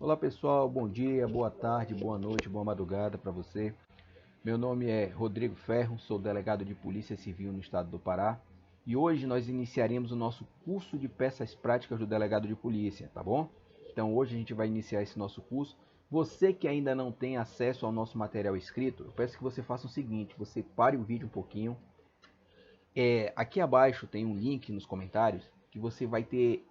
Olá pessoal, bom dia, boa tarde, boa noite, boa madrugada para você. Meu nome é Rodrigo Ferro, sou delegado de Polícia Civil no estado do Pará e hoje nós iniciaremos o nosso curso de peças práticas do delegado de polícia, tá bom? Então hoje a gente vai iniciar esse nosso curso. Você que ainda não tem acesso ao nosso material escrito, eu peço que você faça o seguinte, você pare o vídeo um pouquinho. Aqui abaixo tem um link nos comentários que você vai ter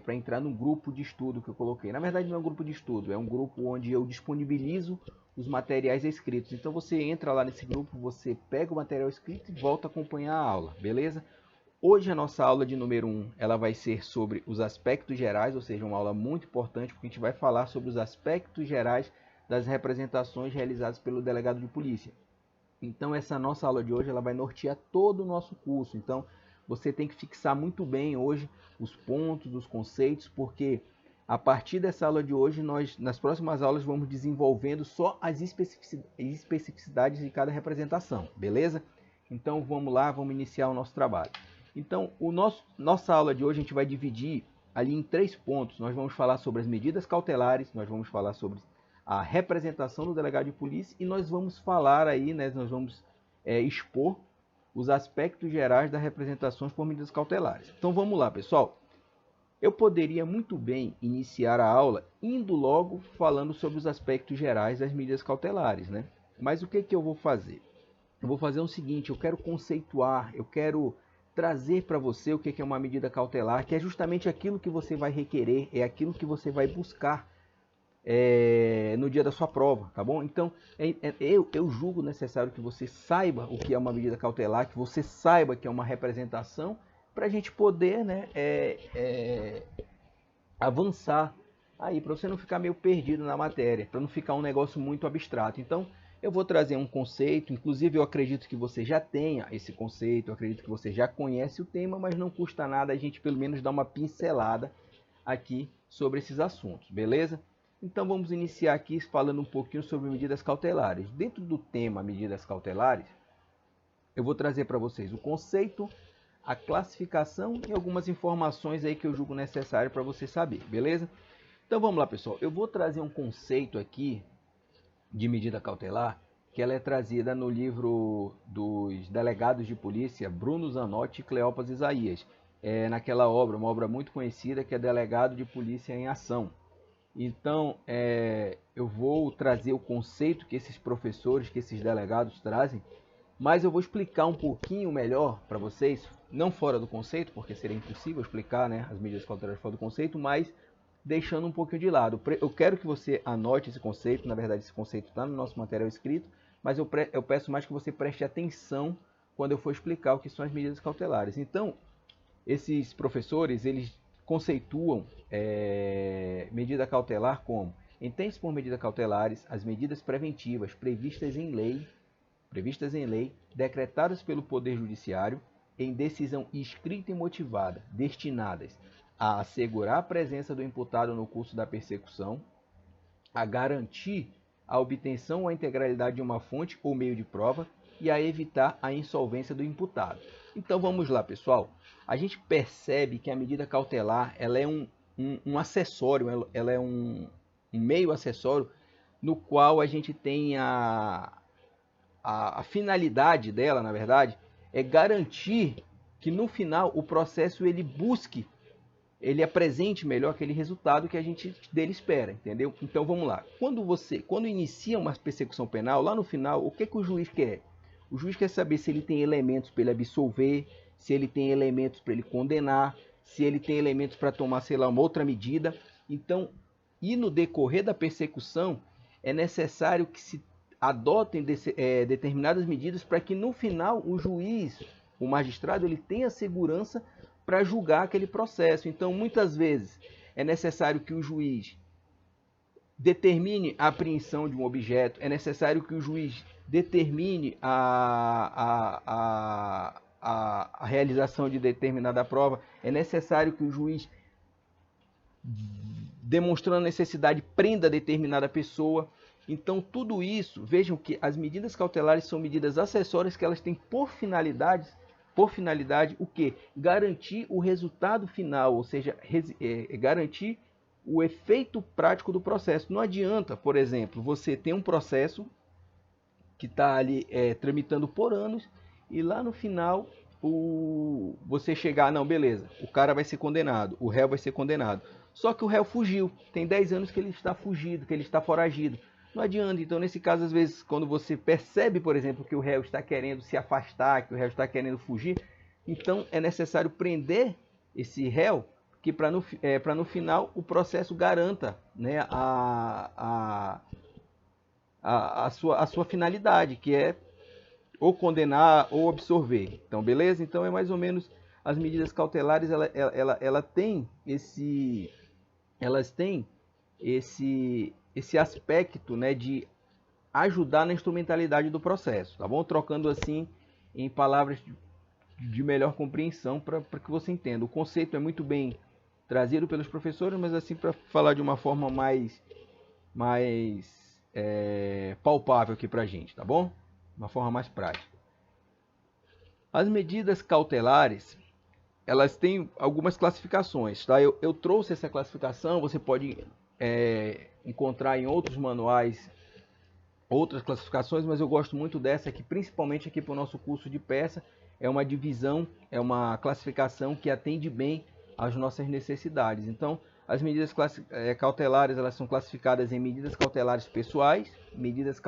para entrar no grupo de estudo que eu coloquei. Na verdade não é um grupo de estudo, é um grupo onde eu disponibilizo os materiais escritos. Então você entra lá nesse grupo, você pega o material escrito e volta a acompanhar a aula, beleza? Hoje a nossa aula de número 1, ela vai ser sobre os aspectos gerais, ou seja, uma aula muito importante, porque a gente vai falar sobre os aspectos gerais das representações realizadas pelo delegado de polícia. Então essa nossa aula de hoje ela vai nortear todo o nosso curso. Então você tem que fixar muito bem hoje os pontos, os conceitos, porque a partir dessa aula de hoje nós nas próximas aulas vamos desenvolvendo só as especificidades de cada representação, beleza? Então vamos lá, vamos iniciar o nosso trabalho. Então nossa aula de hoje a gente vai dividir ali em 3 pontos. Nós vamos falar sobre as medidas cautelares, nós vamos falar sobre a representação do delegado de polícia e nós vamos falar aí, né, nós vamos expor os aspectos gerais das representações por medidas cautelares. Então vamos lá, pessoal. Eu poderia muito bem iniciar a aula indo logo falando sobre os aspectos gerais das medidas cautelares, né? Mas o que eu vou fazer? Eu vou fazer o seguinte, eu quero conceituar, eu quero trazer para você o que é uma medida cautelar, que é justamente aquilo que você vai requerer, é aquilo que você vai buscar no dia da sua prova, tá bom? Então, eu julgo necessário que você saiba o que é uma medida cautelar, que você saiba que é uma representação, para a gente poder, né, avançar aí, para você não ficar meio perdido na matéria, para não ficar um negócio muito abstrato. Então, eu vou trazer um conceito, inclusive eu acredito que você já tenha esse conceito, eu acredito que você já conhece o tema, mas não custa nada a gente pelo menos dar uma pincelada aqui sobre esses assuntos, beleza? Então vamos iniciar aqui falando um pouquinho sobre medidas cautelares. Dentro do tema medidas cautelares, eu vou trazer para vocês o conceito, a classificação e algumas informações aí que eu julgo necessário para você saber, beleza? Então vamos lá, pessoal. Eu vou trazer um conceito aqui de medida cautelar que ela é trazida no livro dos delegados de polícia Bruno Zanotti e Cleopas Isaías. Naquela obra, uma obra muito conhecida que é Delegado de Polícia em Ação. Então, eu vou trazer o conceito que esses professores, que esses delegados trazem, mas eu vou explicar um pouquinho melhor para vocês, não fora do conceito, porque seria impossível explicar, né, as medidas cautelares fora do conceito, mas deixando um pouquinho de lado. Eu quero que você anote esse conceito, na verdade esse conceito está no nosso material escrito, mas eu peço mais que você preste atenção quando eu for explicar o que são as medidas cautelares. Então, esses professores, eles conceituam medida cautelar como: entende-se por medidas cautelares as medidas preventivas previstas em lei, decretadas pelo Poder Judiciário em decisão escrita e motivada, destinadas a assegurar a presença do imputado no curso da persecução, a garantir a obtenção ou a integralidade de uma fonte ou meio de prova e a evitar a insolvência do imputado. Então vamos lá, pessoal. A gente percebe que a medida cautelar ela é um acessório, ela é um meio acessório no qual a gente tem a finalidade dela, na verdade, é garantir que no final o processo ele apresente melhor aquele resultado que a gente dele espera, entendeu? Então vamos lá. Quando inicia uma persecução penal, lá no final, o que o juiz quer? O juiz quer saber se ele tem elementos para ele absolver, se ele tem elementos para ele condenar, se ele tem elementos para tomar, sei lá, uma outra medida. Então, e no decorrer da persecução, é necessário que se adotem determinadas medidas para que no final o juiz, o magistrado, ele tenha segurança para julgar aquele processo. Então, muitas vezes, é necessário que o juiz determine a apreensão de um objeto, é necessário que o juiz determine a realização de determinada prova, é necessário que o juiz, demonstrando a necessidade, prenda determinada pessoa. Então, tudo isso, vejam que as medidas cautelares são medidas acessórias que elas têm por finalidade o quê? Garantir o resultado final, ou seja, garantir o efeito prático do processo. Não adianta, por exemplo, você ter um processo que está ali tramitando por anos e lá no final você chegar, não, beleza, o cara vai ser condenado, o réu vai ser condenado. Só que o réu fugiu, tem 10 anos que ele está fugido, que ele está foragido. Não adianta, então nesse caso, às vezes, quando você percebe, por exemplo, que o réu está querendo se afastar, que o réu está querendo fugir, então é necessário prender esse réu, que para no final o processo garanta, né, a sua finalidade, que é ou condenar ou absorver. Então, beleza? Então é mais ou menos as medidas cautelares, elas têm esse aspecto, né, de ajudar na instrumentalidade do processo, tá bom? Trocando assim em palavras de melhor compreensão para que você entenda. O conceito é muito bem trazido pelos professores, mas assim para falar de uma forma mais palpável aqui para a gente, tá bom? Uma forma mais prática. As medidas cautelares, elas têm algumas classificações, tá? Eu trouxe essa classificação, você pode encontrar em outros manuais outras classificações, mas eu gosto muito dessa aqui, principalmente aqui para o nosso curso de peça. É uma divisão, é uma classificação que atende bem às nossas necessidades. Então, as medidas cautelares, elas são classificadas em medidas cautelares pessoais, medidas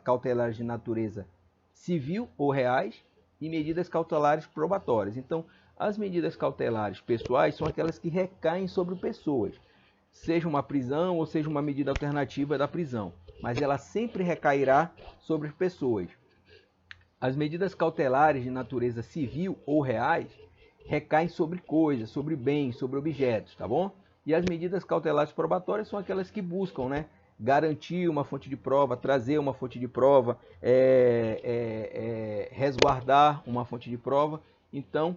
cautelares de natureza civil ou reais e medidas cautelares probatórias. Então, as medidas cautelares pessoais são aquelas que recaem sobre pessoas, seja uma prisão ou seja uma medida alternativa da prisão, mas ela sempre recairá sobre pessoas. As medidas cautelares de natureza civil ou reais recaem sobre coisas, sobre bens, sobre objetos, tá bom? E as medidas cautelares probatórias são aquelas que buscam, né, garantir uma fonte de prova, trazer uma fonte de prova, resguardar uma fonte de prova. Então,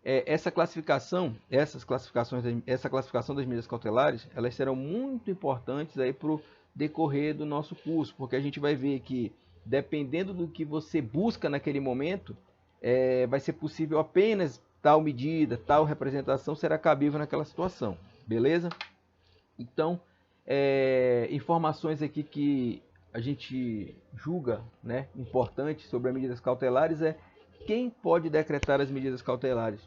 essa classificação das medidas cautelares, elas serão muito importantes aí para o decorrer do nosso curso, porque a gente vai ver que, dependendo do que você busca naquele momento, vai ser possível apenas tal medida, tal representação será cabível naquela situação, beleza? Então, informações aqui que a gente julga, né, importantes sobre as medidas cautelares quem pode decretar as medidas cautelares.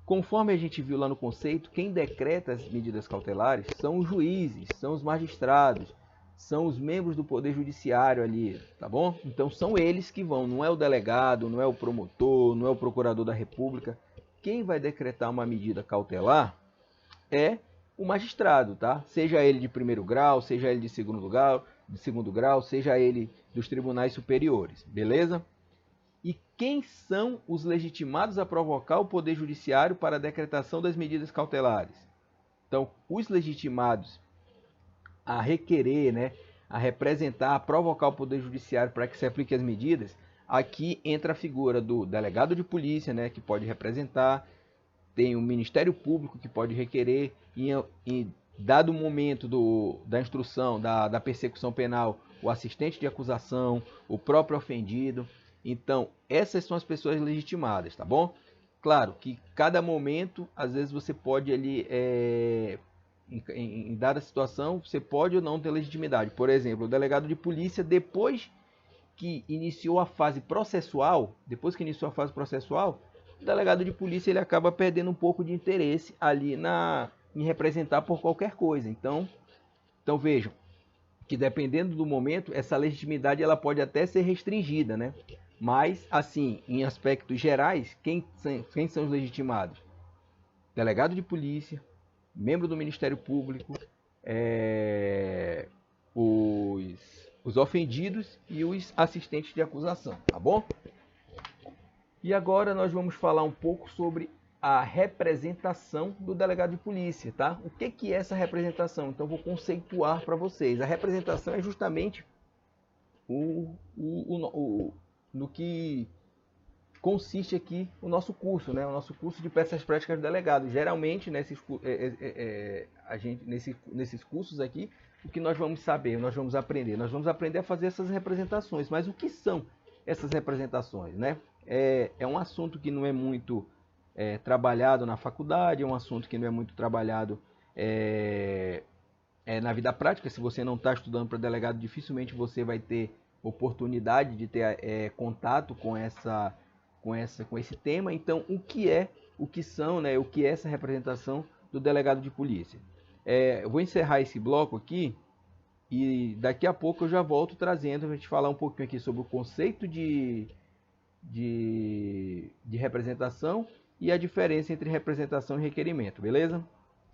Conforme a gente viu lá no conceito, quem decreta as medidas cautelares são os juízes, são os magistrados, são os membros do Poder Judiciário ali, tá bom? Então são eles que vão, não é o delegado, não é o promotor, não é o procurador da República. Quem vai decretar uma medida cautelar é o magistrado, tá? Seja ele de primeiro grau, seja ele de segundo grau, seja ele dos tribunais superiores, beleza? E quem são os legitimados a provocar o Poder Judiciário para a decretação das medidas cautelares? Então, os legitimados a requerer, né, a representar, a provocar o Poder Judiciário para que se aplique as medidas, aqui entra a figura do delegado de polícia, né, que pode representar, tem o Ministério Público que pode requerer, em dado momento da instrução, da persecução penal, o assistente de acusação, o próprio ofendido. Então, essas são as pessoas legitimadas, tá bom? Claro que cada momento, às vezes você pode ali, em dada situação, você pode ou não ter legitimidade. Por exemplo, o delegado de polícia, depois que iniciou a fase processual, o delegado de polícia ele acaba perdendo um pouco de interesse ali em representar por qualquer coisa. Então vejam que dependendo do momento, essa legitimidade ela pode até ser restringida, né? Mas, assim, em aspectos gerais, quem são os legitimados? Delegado de polícia, membro do Ministério Público, os ofendidos e os assistentes de acusação, tá bom? E agora nós vamos falar um pouco sobre a representação do delegado de polícia, tá? O que é essa representação? Então vou conceituar para vocês. A representação é justamente no que consiste aqui o nosso curso, né? O nosso curso de peças práticas do delegado. Geralmente nesses cursos aqui, o que nós vamos saber, nós vamos aprender a fazer essas representações. Mas o que são essas representações, né? É um assunto que não é muito trabalhado na faculdade, é um assunto que não é muito trabalhado na vida prática. Se você não está estudando para delegado, dificilmente você vai ter oportunidade de ter contato com esse tema. Então, o que são, né, o que é essa representação do delegado de polícia? Eu vou encerrar esse bloco aqui e daqui a pouco eu já volto trazendo para a gente falar um pouquinho aqui sobre o conceito de representação e a diferença entre representação e requerimento, beleza?